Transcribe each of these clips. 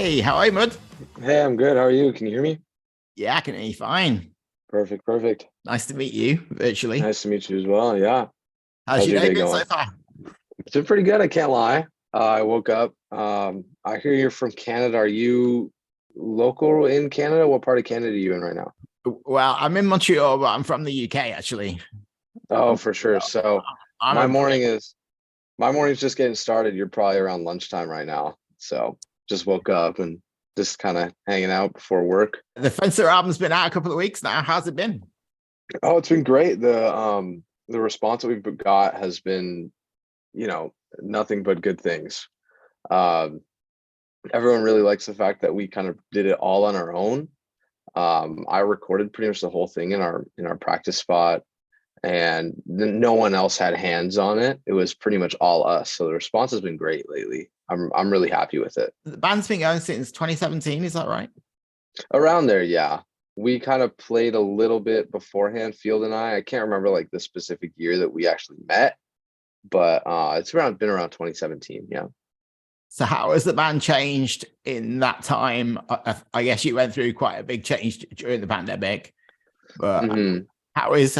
Hey, how are you, bud? Hey, I'm good. How are you? Can you hear me? Yeah, I can hear you fine. Perfect, perfect. Nice to meet you virtually. Nice to meet you as well. Yeah. How's How's your your day day been so going? far? It's been pretty good. I can't lie. I woke up. I hear you're from Canada. Are you local in Canada? What part of Canada are you in right now? Well, I'm in Montreal, but I'm from the UK actually. Oh, I'm, for sure. So I'm my a morning is my morning's just getting started. You're probably around lunchtime right now. So just woke up and just kind of hanging out before work. the FENCER album's been out a couple of weeks now. How's it been? Oh, it's been great. The response that we've got has been, nothing but good things. Um, Everyone really likes the fact that we kind of did it all on our own. I recorded pretty much the whole thing in our practice spot, and no one else had hands on it. It was pretty much all us. So the response has been great lately. I'm really happy with it. The band's been going since 2017, is that right? Around there, yeah. We kind of played a little bit beforehand, Field and I. I can't remember like the specific year that we actually met, but it's been around 2017, yeah. So how has the band changed in that time? I guess you went through quite a big change during the pandemic, but Hmm. how is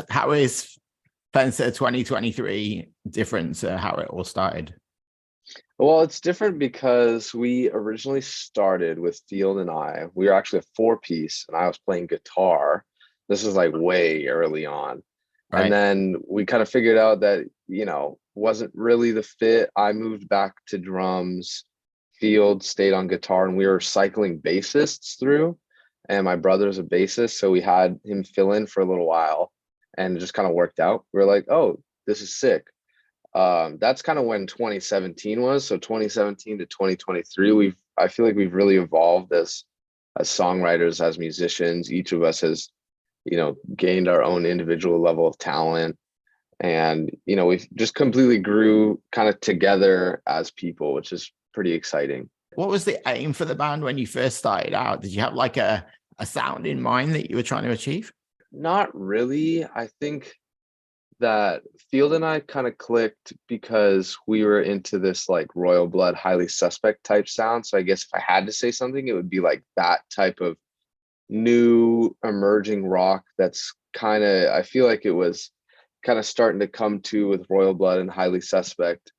FENCER 2023 different to how it all started? Well, it's different because we originally started with Field and I. We were actually a four-piece, and I was playing guitar. This is like way early on. And Right. then we kind of figured out that, wasn't really the fit. I moved back to drums. Field stayed on guitar, and we were cycling bassists through. And my brother's a bassist, so we had him fill in for a little while, and it just kind of worked out. We were like, oh, this is sick. That's kind of when 2017 was. So 2017 to 2023, I feel like we've really evolved as songwriters, as musicians. Each of us has, gained our own individual level of talent. And, we've just completely grew kind of together as people, which is pretty exciting. What was the aim for the band when you first started out? Did you have like a sound in mind that you were trying to achieve? Not really. I think that Field and I kind of clicked because we were into this like royal blood, highly suspect type sound. So I guess if I had to say something, it would be like that type of new emerging rock that's I feel like it was kind of starting to come to with royal blood and highly suspect.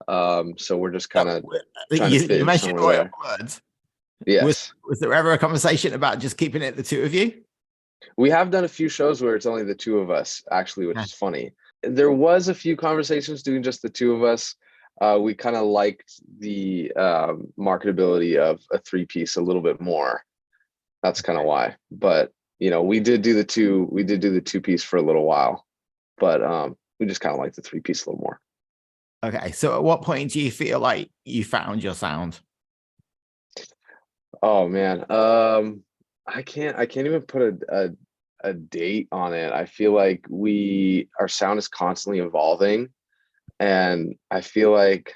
So we're just kind of trying to fit You in mentioned somewhere Royal there. Bloods. Was Yes. was there ever a conversation about just keeping it the two of you? We have done a few shows where it's only the two of us, actually, which Yeah. is funny. There was a few conversations doing just the two of us. We kind of liked the marketability of a three-piece a little bit more. That's kind of why. But we did do the two-piece for a little while, but we just kind of like the three-piece a little more. Okay. So at what point do you feel like you found your sound? Oh man. I can't even put a date on it. I feel like our sound is constantly evolving, and I feel like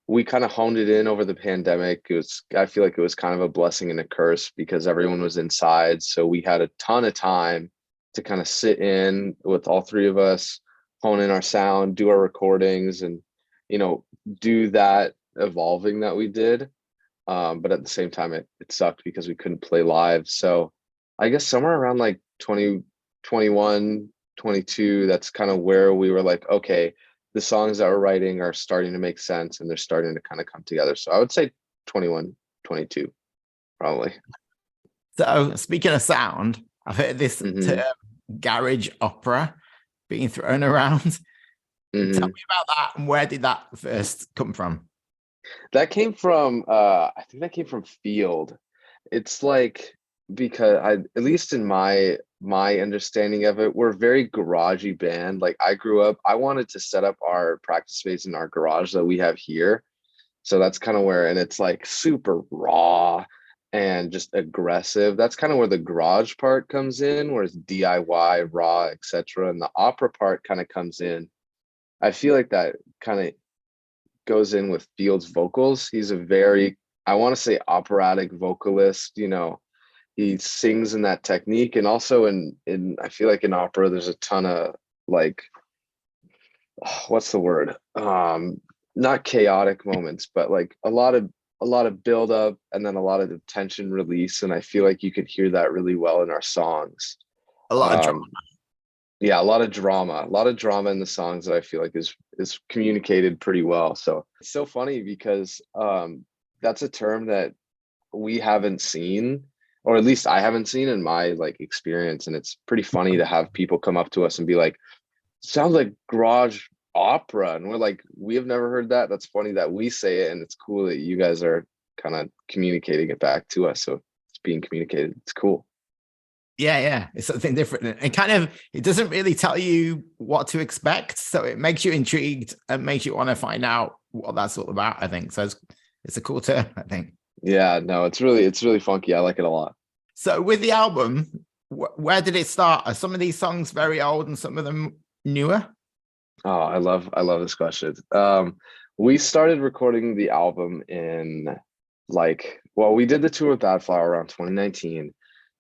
we kind of honed it in over the pandemic. I feel like it was kind of a blessing and a curse because everyone was inside. So we had a ton of time to kind of sit in with all three of us, hone in our sound, do our recordings, and, you know, do that evolving that we did. But at the same time, it sucked because we couldn't play live. So I guess somewhere around like 2021, 22, that's kind of where we were like, okay, the songs that we're writing are starting to make sense and they're starting to kind of come together. So I would say 21, 22, probably. So speaking of sound, I've heard this term Hmm. garage opera being thrown around. Tell Hmm. me about that and where did that first come from? That came from I think that came from Field. It's like, because at least in my understanding of it, we're a very garagey band. Like I wanted to set up our practice space in our garage that we have here. So that's kind of where, and it's like super raw and just aggressive. That's kind of where the garage part comes in, where it's DIY, raw, etc. And the opera part kind of comes in. I feel like that kind of goes in with Field's vocals. He's a very, I want to say, operatic vocalist. He sings in that technique, and also in I feel like in opera there's a ton of like, what's the word? Not chaotic moments, but like a lot of a lot of build up and then a lot of tension release, and I feel like you could hear that really well in our songs. A lot of drama. Yeah, a lot of drama in the songs that I feel like is communicated pretty well. So it's so funny because that's a term that we haven't seen, or at least I haven't seen in my like experience, and it's pretty funny to have people come up to us and be like, sounds like garage opera, and we're like, we have never heard that. That's funny that we say it, and it's cool that you guys are kind of communicating it back to us. So it's being communicated. It's cool. Yeah, it's something different. And kind of, it doesn't really tell you what to expect, so it makes you intrigued and makes you want to find out what that's all about, I think. So it's a cool term, I think. Yeah, no, it's really funky. I like it a lot. So with the album, where did it start? Are some of these songs very old and some of them newer? Oh, I love this question. We started recording the album in we did the tour with Badflower around 2019,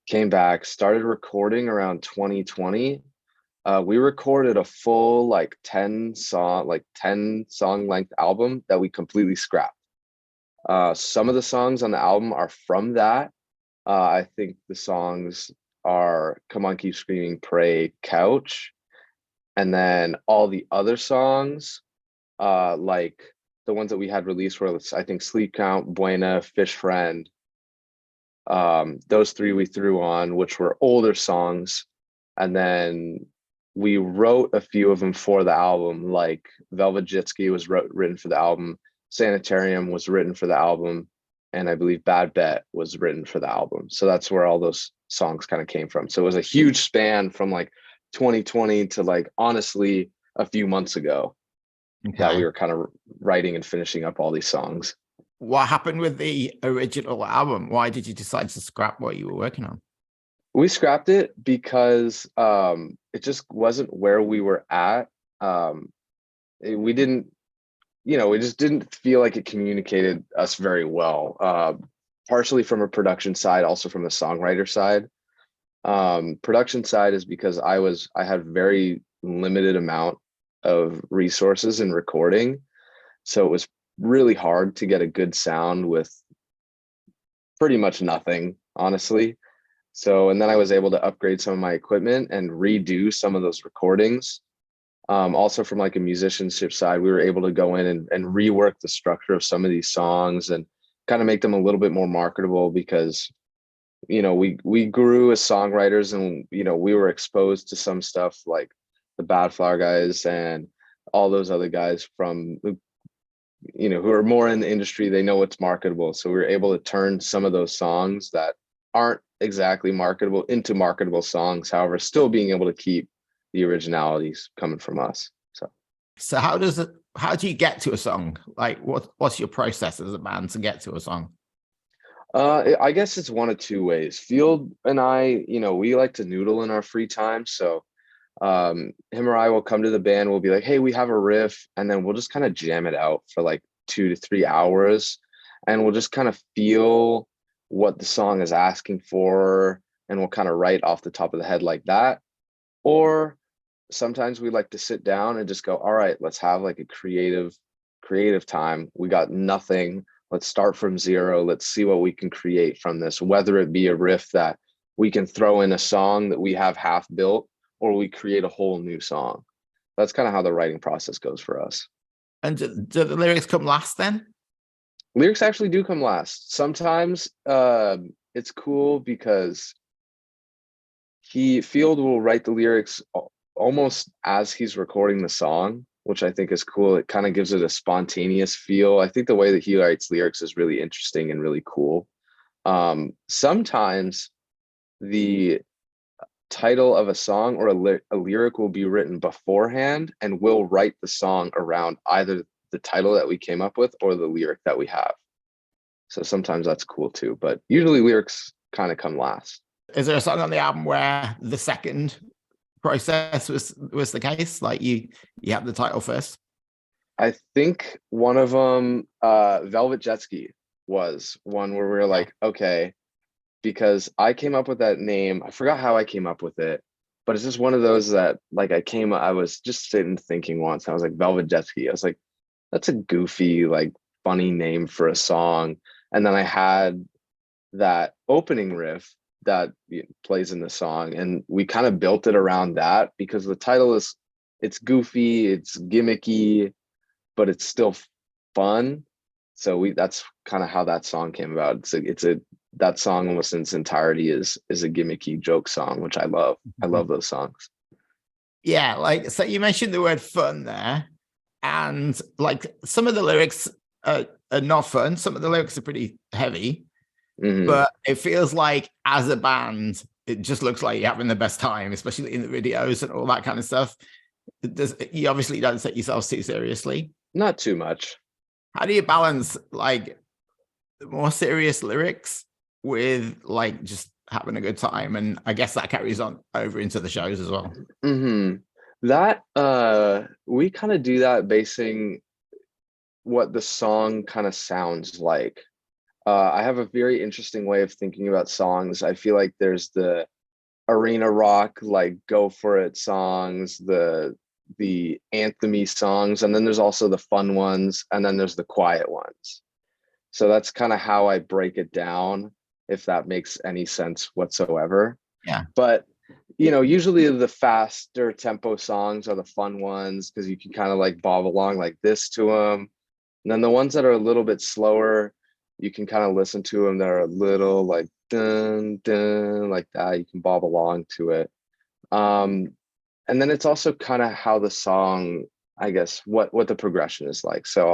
came back, started recording around 2020. We recorded a full 10 song length album that we completely scrapped. Some of the songs on the album are from that. I think the songs are Come On Keep Screaming, Pray, Couch. And then all the other songs, like the ones that we had released were, I think, Sleep Count, Buena, Fish Friend. Those three we threw on, which were older songs. And then we wrote a few of them for the album, like Velvet Jet Ski was written for the album. Sanitarium was written for the album. And I believe Bad Bet was written for the album. So that's where all those songs kind of came from. So it was a huge span from 2020 to honestly a few months ago that we were kind of writing and finishing up all these songs. What happened with the original album? Why did you decide to scrap what you were working on? We scrapped it because it just wasn't where we were at. We just didn't feel like it communicated us very well, partially from a production side, also from the songwriter side. Production side is because I had very limited amount of resources in recording, so it was really hard to get a good sound with pretty much nothing, honestly. So, and then I was able to upgrade some of my equipment and redo some of those recordings. Also from a musicianship side, we were able to go in and rework the structure of some of these songs and kind of make them a little bit more marketable, because we grew as songwriters, and we were exposed to some stuff like the Badflower guys and all those other guys from who are more in the industry. They know what's marketable, so we were able to turn some of those songs that aren't exactly marketable into marketable songs, however still being able to keep the originalities coming from us. So how do you get to a song? What's your process as a band to get to a song? I guess it's one of two ways. Field and I, we like to noodle in our free time. So him or I will come to the band, we'll be like, hey, we have a riff, and then we'll just kind of jam it out for 2 to 3 hours, and we'll just kind of feel what the song is asking for, and we'll kind of write off the top of the head like that. Or sometimes we like to sit down and just go, all right, let's have a creative time. We got nothing. Let's start from zero. Let's see what we can create from this, whether it be a riff that we can throw in a song that we have half built, or we create a whole new song. That's kind of how the writing process goes for us. And do the lyrics come last then? Lyrics actually do come last. Sometimes it's cool because Field will write the lyrics almost as he's recording the song, which I think is cool. It kind of gives it a spontaneous feel. I think the way that he writes lyrics is really interesting and really cool. Sometimes the title of a song or a lyric will be written beforehand, and we'll write the song around either the title that we came up with or the lyric that we have. So sometimes that's cool too, but usually lyrics kind of come last. Is there a song on the album where the second process was the case? You have the title first? I think one of them, Velvet Jet Ski, was one where we were like, okay, because I came up with that name. I forgot how I came up with it, but it's just one of those that I was just sitting thinking once. I was like, Velvet Jet Ski. I was like, that's a goofy, funny name for a song. And then I had that opening riff that plays in the song, and we kind of built it around that because the title is, it's goofy, it's gimmicky, but it's still fun. So that's kind of how that song came about. That song almost in its entirety is a gimmicky joke song, which I love. I love those songs. Yeah, like, so you mentioned the word fun there, and like some of the lyrics are not fun. Some of the lyrics are pretty heavy, but it feels like as a band, it just looks like you're having the best time, especially in the videos and all that kind of stuff. You obviously don't take yourselves too seriously. Not too much. How do you balance like the more serious lyrics with like just having a good time? And I guess that carries on over into the shows as well. That we kind of do that basing what the song kind of sounds like. I have a very interesting way of thinking about songs. I feel like there's the arena rock, like go for it songs, the anthem-y songs, and then there's also the fun ones, and then there's the quiet ones. So that's kind of how I break it down, if that makes any sense whatsoever. Yeah. But usually the faster tempo songs are the fun ones because you can kind of like bob along like this to them. And then the ones that are a little bit slower, you can kind of listen to them. They're a little like dun dun like that. You can bob along to it. And then it's also kind of how the song, I guess, what the progression is like. So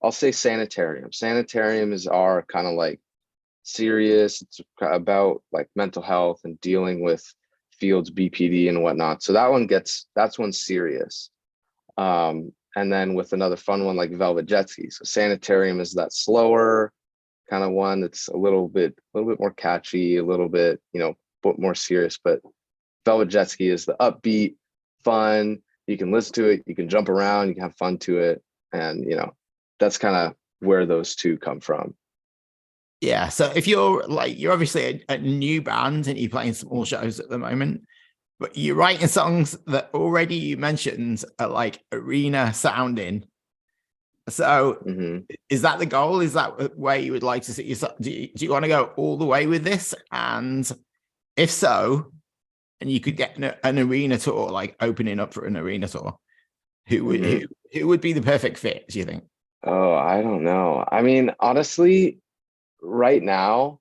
I'll say Sanitarium. Sanitarium is our kind of like serious. It's about like mental health and dealing with Field's BPD and whatnot. So that's one's serious. And then with another fun one like Velvet Jet Ski. So Sanitarium is that slower kind of one that's a little bit more catchy, a little bit, more serious. But Velvet Jet Ski is the upbeat, fun. You can listen to it, you can jump around, you can have fun to it. And, that's kind of where those two come from. Yeah. So if you're obviously a new band and you're playing small shows at the moment, but you're writing songs that already you mentioned are like arena sounding. So is that the goal? Is that where you would like to see yourself? Do you want to go all the way with this? And if so, and you could get an arena tour, like opening up for an arena tour, who would be the perfect fit, do you think? Oh, I don't know. I mean, honestly, right now,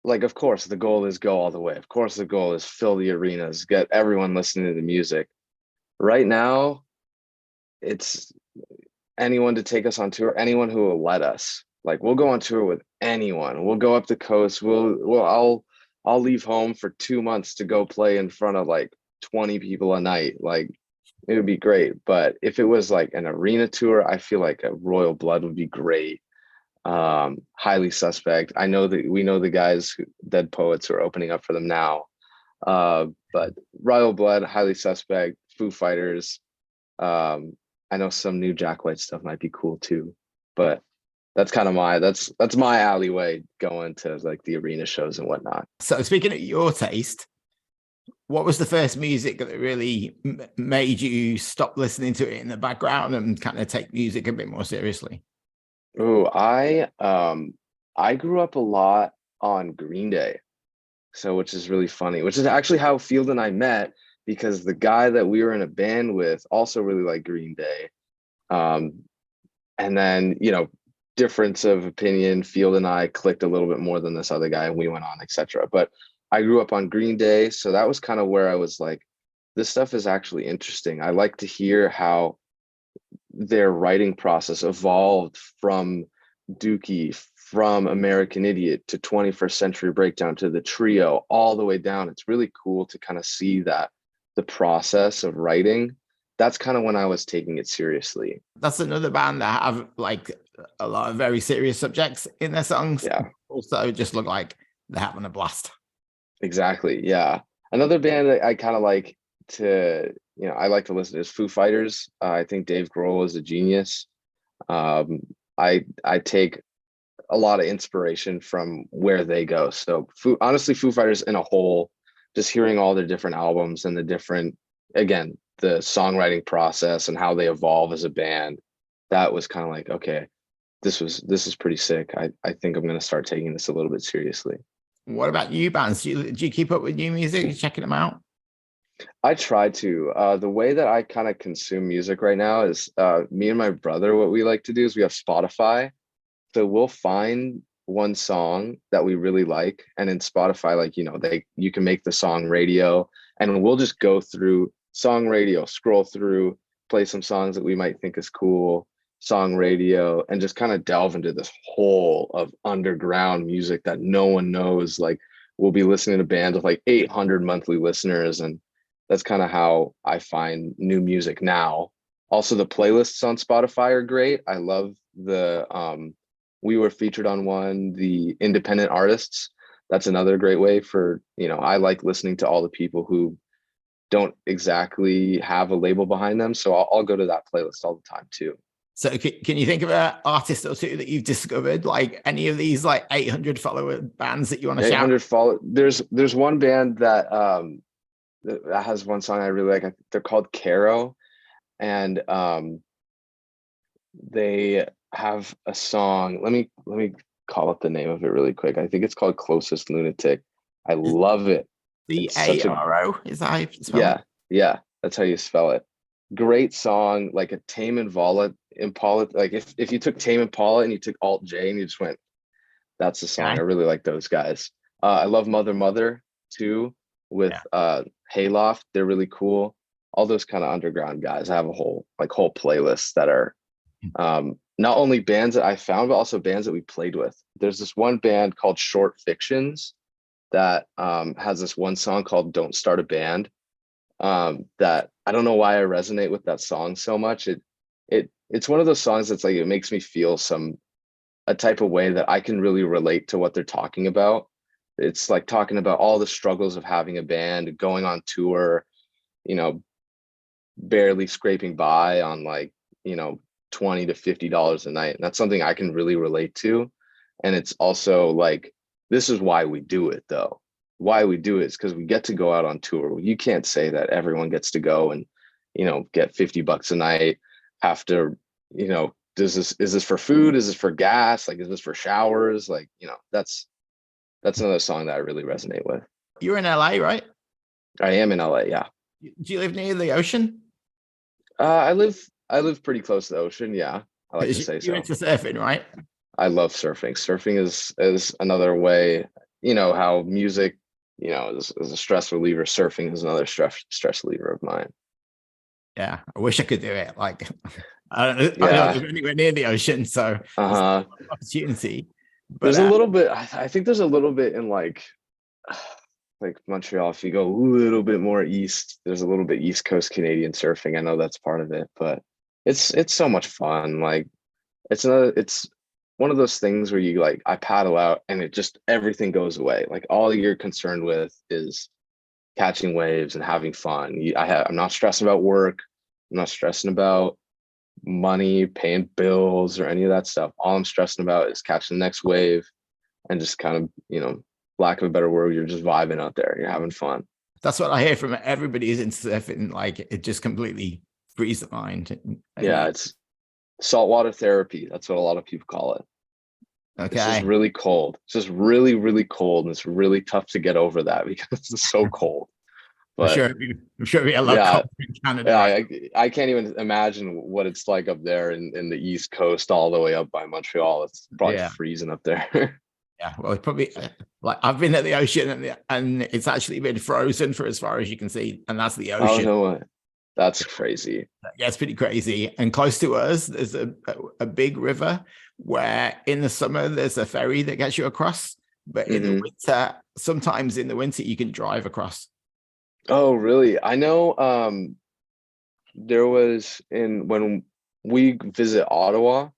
like, of course, the goal is go all the way. Of course, the goal is fill the arenas, get everyone listening to the music. Right now, it's anyone to take us on tour, anyone who will let us. Like, we'll go on tour with anyone. We'll go up the coast. I'll leave home for 2 months to go play in front of like 20 people a night. Like, it would be great. But if it was like an arena tour, I feel like a Royal Blood would be great. Highly Suspect. We know the guys, Dead Poets, who are opening up for them now. But Royal Blood, Highly Suspect, Foo Fighters. I know some new Jack White stuff might be cool too. But that's kind of that's my alleyway, going to like the arena shows and whatnot. So speaking of your taste, what was the first music that really made you stop listening to it in the background and kind of take music a bit more seriously? Oh, I grew up a lot on Green Day, so which is really funny, which is actually how Field and I met, because the guy that we were in a band with also really liked Green Day. And then, difference of opinion, Field and I clicked a little bit more than this other guy, and we went on, etc. But I grew up on Green Day, so that was kind of where I was like, this stuff is actually interesting. I like to hear how their writing process evolved from Dookie, from American Idiot to 21st Century Breakdown to the Trio, all the way down. It's really cool to kind of see that the process of writing. That's kind of when I was taking it seriously. That's another band that have like a lot of very serious subjects in their songs. Yeah. Also just look like they're having a blast. Exactly. Yeah. Another band that I kind of like to, I like to listen to is Foo Fighters. I think Dave Grohl is a genius. I take a lot of inspiration from where they go. So honestly, Foo Fighters in a whole, just hearing all their different albums and the different, again, the songwriting process and how they evolve as a band, that was kind of like, okay, this is pretty sick. I think I'm gonna start taking this a little bit seriously. What about you bands? Do you keep up with new music? You checking them out? I try to. The way that I kind of consume music right now is me and my brother, what we like to do is we have Spotify. So we'll find one song that we really like, and in Spotify, like, you can make the song radio, and we'll just go through song radio, scroll through, play some songs that we might think is cool, song radio, and just kind of delve into this hole of underground music that no one knows. Like, we'll be listening to bands with like 800 monthly listeners, and that's kind of how I find new music now. Also, the playlists on Spotify are great. I love the we were featured on one, the independent artists. That's another great way for, I like listening to all the people who don't exactly have a label behind them. So I'll go to that playlist all the time too. So can you think of an artist or two that you've discovered, like any of these like 800 follower bands that you want to shout? 800 follow. There's one band that has one song I really like. They're called Caro, and they have a song. Let me call up the name of it really quick. I think it's called Closest Lunatic. I love it. C-A-R-O, is that how you spell it? Yeah, that's how you spell it. Great song, like a Tame Impala. Like if you took Tame Impala and you took Alt J and you just went, that's the song. I really like those guys. I love Mother too, with Hayloft. They're really cool. All those kind of underground guys. I have a whole playlist that are not only bands that I found, but also bands that we played with. There's this one band called Short Fictions that has this one song called Don't Start a Band, that I don't know why I resonate with that song so much. It's one of those songs that's like, it makes me feel a type of way that I can really relate to what they're talking about. It's like talking about all the struggles of having a band, going on tour, barely scraping by on like, $20 to $50 a night. And that's something I can really relate to. And it's also like, this is why we do it though. Why we do it is because we get to go out on tour. You can't say that everyone gets to go and, get $50 a night, have to, is this for food? Is this for gas? Like, is this for showers? Like, that's another song that I really resonate with. You're in LA, right? I am in LA. Yeah. Do you live near the ocean? I live pretty close to the ocean. Yeah. I like to say so. You're into surfing, right? I love surfing. Surfing is another way, how music, is a stress reliever. Surfing is another stress reliever of mine. Yeah. I wish I could do it. Like, I don't live anywhere near the ocean, so opportunity. But there's a little bit, I think there's a little bit in like Montreal. If you go a little bit more east, there's a little bit East Coast Canadian surfing. I know that's part of it, but it's so much fun. Like, it's one of those things where you like, I paddle out and it just, everything goes away. Like, all you're concerned with is catching waves and having fun. I'm not stressing about work. I'm not stressing about money, paying bills, or any of that stuff. All I'm stressing about is catching the next wave and just kind of, lack of a better word, you're just vibing out there. You're having fun. That's what I hear from everybody who's into surfing. Like, it just completely frees the mind. Yeah, it's saltwater therapy. That's what a lot of people call it. Okay. It's just really cold. It's just really, really cold. And it's really tough to get over that because it's so cold. But I'm sure we love in Canada. Yeah, I can't even imagine what it's like up there in the East Coast, all the way up by Montreal. It's probably freezing up there. Yeah, well, it's probably like I've been at the ocean and it's actually been frozen for as far as you can see, and that's the ocean. Oh, no way. That's crazy. Yeah, it's pretty crazy. And close to us, there's a big river where in the summer there's a ferry that gets you across, but in the winter, sometimes in the winter you can drive across. Oh, really? I know. There was when we visit Ottawa.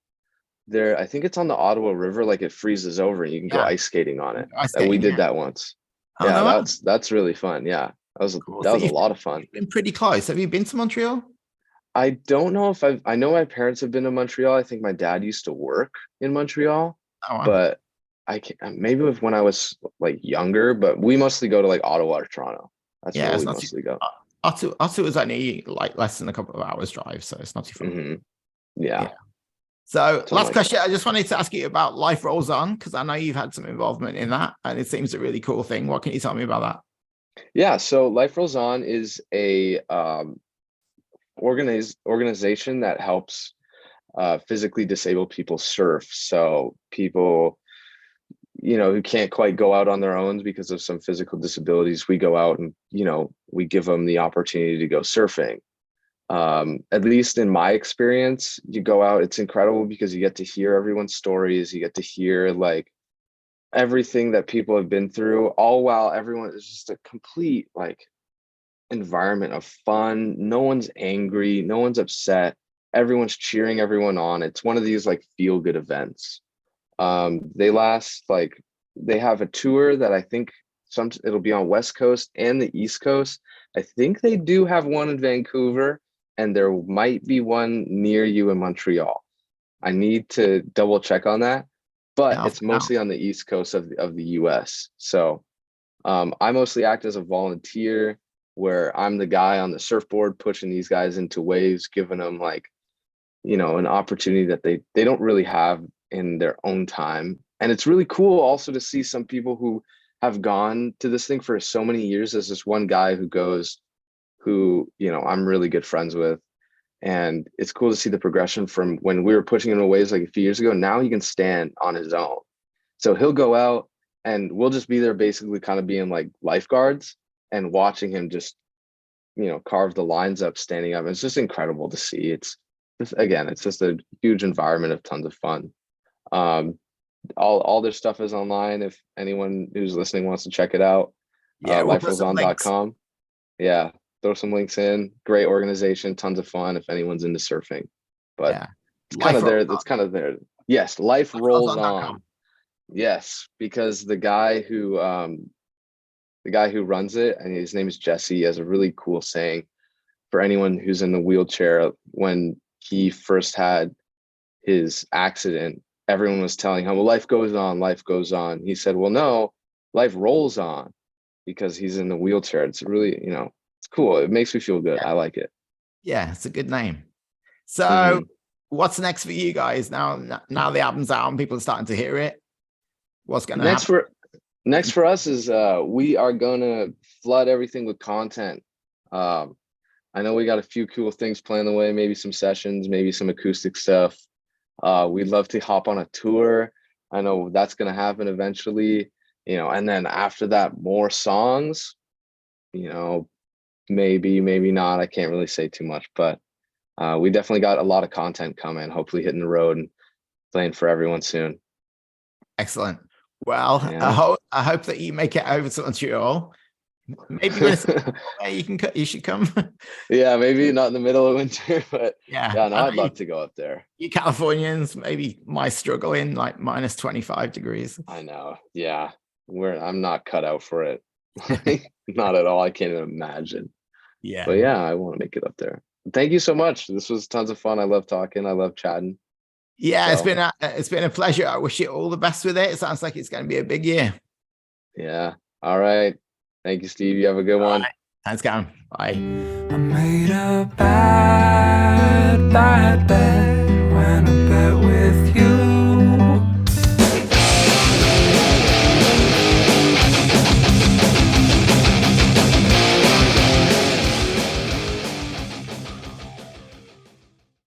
There, I think it's on the Ottawa River. Like, it freezes over and you can go ice skating on it. And we did that once. Yeah, that's really fun. Yeah, that was a lot of fun. Been pretty close. Have you been to Montreal? I don't know if I know my parents have been to Montreal. I think my dad used to work in Montreal, but I can't, maybe when I was like younger. But we mostly go to like Ottawa or Toronto. That's where we mostly go. Ottawa is only like less than a couple of hours drive, so it's not too far. Yeah. So Something last like question, I just wanted to ask you about Life Rolls On, because I know you've had some involvement in that and it seems a really cool thing. What can you tell me about that? Yeah, so Life Rolls On is a organization that helps physically disabled people surf. So people, who can't quite go out on their own because of some physical disabilities, we go out and, we give them the opportunity to go surfing. At least in my experience, you go out, it's incredible because you get to hear everyone's stories. You get to hear like everything that people have been through, all while everyone is just a complete like environment of fun. No one's angry, no one's upset, everyone's cheering everyone on. It's one of these like feel good events. They last like, they have a tour that I think it'll be on West Coast and the East Coast. I think they do have one in Vancouver, and there might be one near you in Montreal. I need to double check on that, but it's mostly on the East Coast of the US. So I mostly act as a volunteer, where I'm the guy on the surfboard pushing these guys into waves, giving them like, an opportunity that they don't really have in their own time. And it's really cool also to see some people who have gone to this thing for so many years. There's this one guy who goes, I'm really good friends with. And it's cool to see the progression from when we were pushing him in waves like a few years ago. Now he can stand on his own. So he'll go out and we'll just be there basically kind of being like lifeguards and watching him just, carve the lines up, standing up. It's just incredible to see. It's just a huge environment of tons of fun. All their stuff is online if anyone who's listening wants to check it out. Yeah, liferollson.com. Yeah, throw some links in. Great organization, tons of fun if anyone's into surfing. But yeah, it's kind of there. It's kind of there. Yes, life rolls on. Yes, because the guy who runs it, and his name is Jesse, he has a really cool saying for anyone who's in the wheelchair. When he first had his accident, everyone was telling him, well, life goes on, life goes on. He said, well, no, life rolls on, because he's in the wheelchair. It's really, it's cool. It makes me feel good. I like it. Yeah, it's a good name. So what's next for you guys now the album's out and people are starting to hear it? What's going to happen? Next for us is we are going to flood everything with content. I know we got a few cool things planned the way, maybe some sessions, maybe some acoustic stuff. We'd love to hop on a tour. I know that's going to happen eventually, and then after that, more songs, maybe not. I can't really say too much, but we definitely got a lot of content coming, hopefully hitting the road and playing for everyone soon. Excellent. Well, yeah. I hope that you make it over to Montreal. Maybe when it's you should come. Yeah, maybe not in the middle of winter, but yeah, no, I'd love to go up there. You Californians maybe might struggle in like minus 25 degrees. I know. Yeah, I'm not cut out for it. Not at all. I can't even imagine. Yeah, but yeah, I want to make it up there. Thank you so much. This was tons of fun. I love talking. I love chatting. Yeah, so. It's been a pleasure. I wish you all the best with it. It sounds like it's going to be a big year. Yeah. All right. Thank you, Steve. You have a good one. Right. Thanks, Cam. Bye. I made a bad bet when I bet with you.